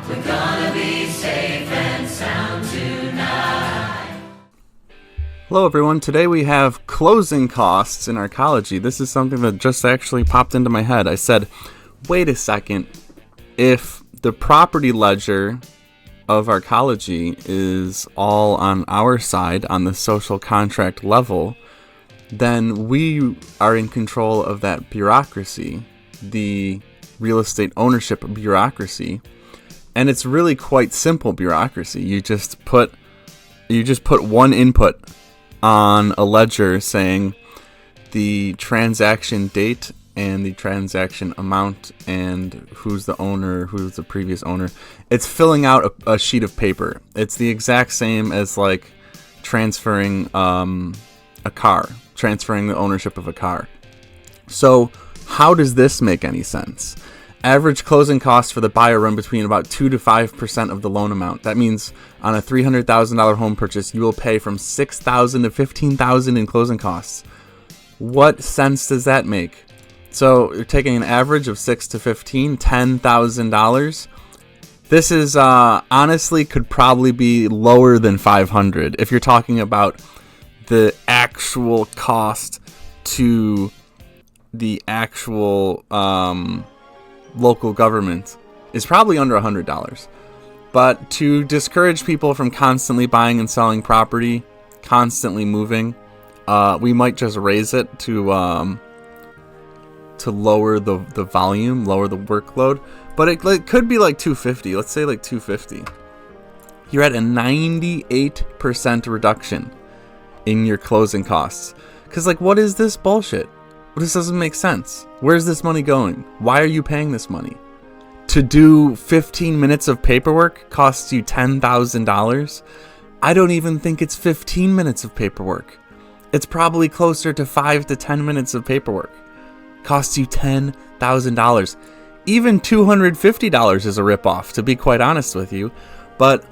We're gonna be safe and sound tonight. Hello everyone, today we have closing costs in Arkology. This is something that just actually popped into my head. I said, wait a second, if the property ledger of Arkology is all on our side on the social contract level, then we are in control of that bureaucracy, the real estate ownership bureaucracy. And it's really quite simple bureaucracy. You just put one input on a ledger saying the transaction date and the transaction amount and who's the owner, who's the previous owner. It's filling out a sheet of paper. It's the exact same as like transferring a car, transferring the ownership of a car. So how does this make any sense? Average closing costs for the buyer run between about 2 to 5% of the loan amount. That means on a $300,000 home purchase, you will pay from $6,000 to $15,000 in closing costs. What sense does that make? So you're taking an average of 6 to 15, $10,000. This is honestly could probably be lower than 500 if you're talking about the actual cost to the actual local government is probably under $100. But to discourage people from constantly buying and selling property, constantly moving, we might just raise it to lower the volume, lower the workload. But it could be like 250. Let's say like 250. You're at a 98% reduction in your closing costs. Because like, what is this bullshit? This doesn't make sense. Where's this money going? Why are you paying this money? To do 15 minutes of paperwork costs you $10,000? I don't even think it's 15 minutes of paperwork. It's probably closer to 5 to 10 minutes of paperwork. Costs you $10,000. Even $250 is a ripoff, to be quite honest with you. But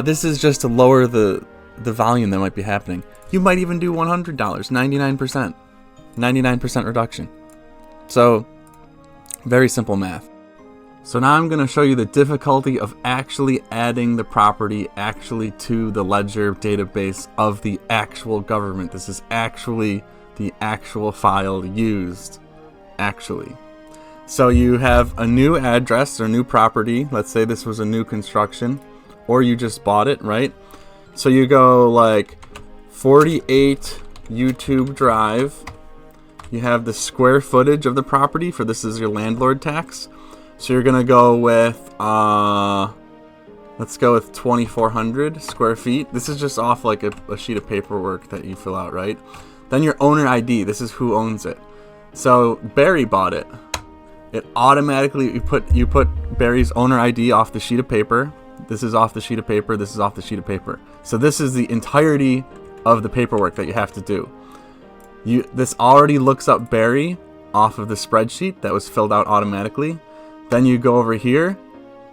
this is just to lower the volume that might be happening. You might even do $100, 99%. 99% reduction. So, very simple math. So now I'm going to show you the difficulty of actually adding the property actually to the ledger database of the actual government. This is actually the actual file used. Actually. So you have a new address or new property. Let's say this was a new construction, or you just bought it, right? So you go like 48 YouTube Drive. You have the square footage of the property, for this is your landlord tax. So you're going to go with, let's go with 2,400 square feet. This is just off like a sheet of paperwork that you fill out, right? Then your owner ID, this is who owns it. So Barry bought it. It automatically, you put Barry's owner ID off the sheet of paper. This is off the sheet of paper. This is off the sheet of paper. So this is the entirety of the paperwork that you have to do. This already looks up Barry off of the spreadsheet that was filled out automatically. Then you go over here.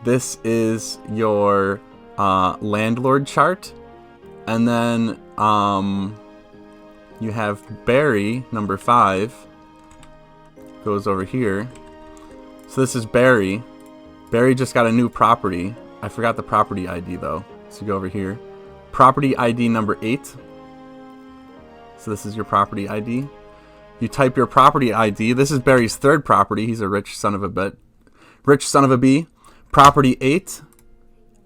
This is your landlord chart. And then you have Barry, number 5, goes over here. So this is Barry. Barry just got a new property. I forgot the property ID though. So you go over here. Property ID number 8. So this is your property ID. You type your property ID. This is Barry's 3rd property. He's a rich son of a bee. Property 8.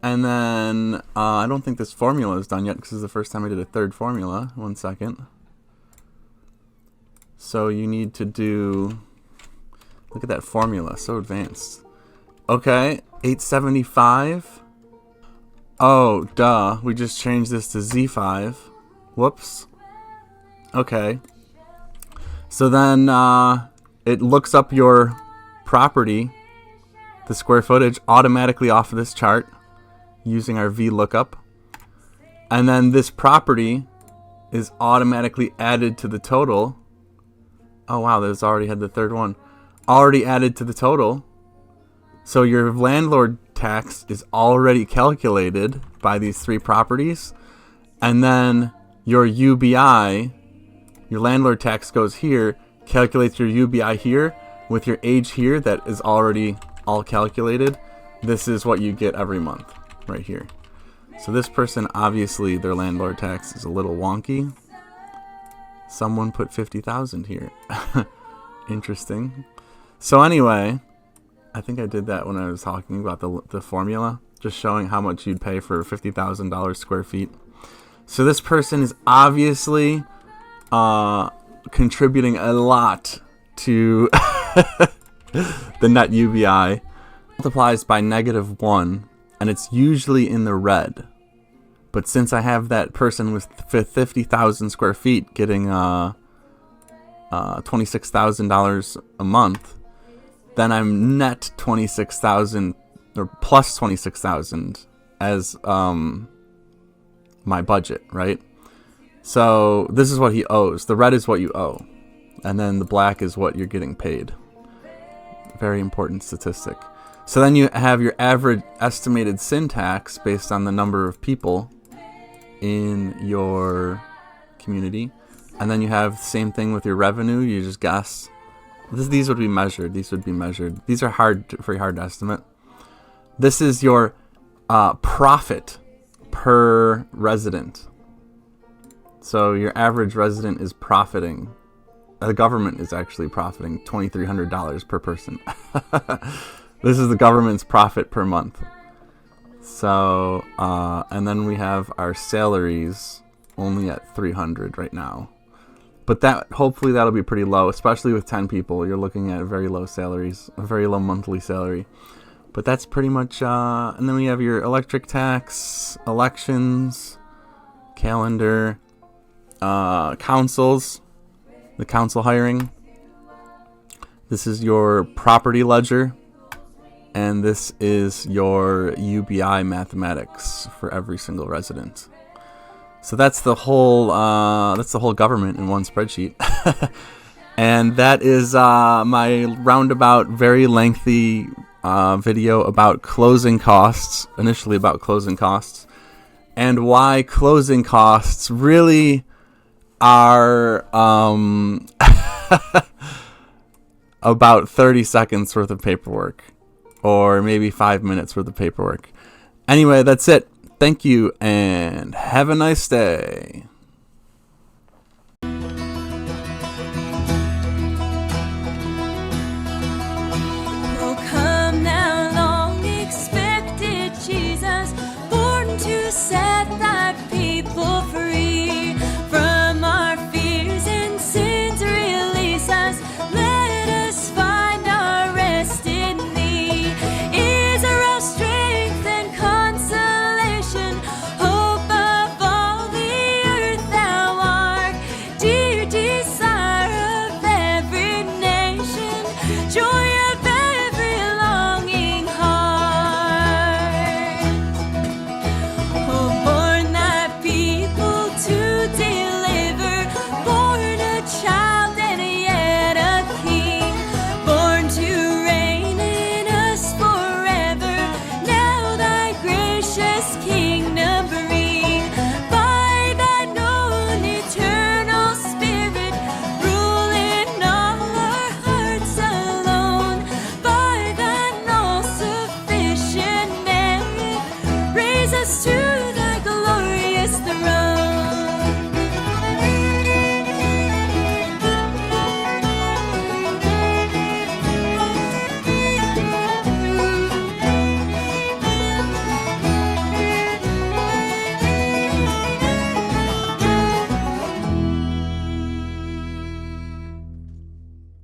And then I don't think this formula is done yet because this is the first time I did a 3rd formula. 1 second. So you need to do, look at that formula, so advanced. Okay, 875. Oh, duh. We just changed this to Z5. Whoops. Okay. So then it looks up your property, the square footage, automatically off of this chart using our VLOOKUP. And then this property is automatically added to the total. Oh wow, there's already had the 3rd one. Already added to the total. So your landlord tax is already calculated by these 3 properties. And then your UBI, your landlord tax goes here, calculates your UBI here with your age here that is already all calculated. this is what you get every month right here. So this person, obviously their landlord tax is a little wonky. Someone put 50,000 here. Interesting. So anyway, I think I did that when I was talking about the formula, just showing how much you'd pay for $50,000 square feet. So this person is obviously contributing a lot to the net UBI. Multiplies by -1, and it's usually in the red. But since I have that person with 50,000 square feet getting $26,000 a month, then I'm net 26,000 or plus 26,000 as my budget, right? So this is what he owes. The red is what you owe, and then the black is what you're getting paid. Very important statistic. So then you have your average estimated sin tax based on the number of people in your community. And then you have the same thing with your revenue. You just guess. These would be measured. These are very hard to estimate. This is your profit per resident. So your average resident is profiting. The government is actually profiting $2,300 per person. This is the government's profit per month. So, and then we have our salaries only at 300 right now. But hopefully that'll be pretty low, especially with 10 people. You're looking at very low salaries, a very low monthly salary. But that's pretty much, and then we have your electric tax, elections, calendar, councils, the council hiring. This is your property ledger. And this is your UBI mathematics for every single resident. So that's the whole government in one spreadsheet. And that is my roundabout, very lengthy video about closing costs, initially about closing costs, and why closing costs really are about 30 seconds worth of paperwork. Or maybe 5 minutes worth of paperwork. Anyway, that's it. Thank you, and have a nice day.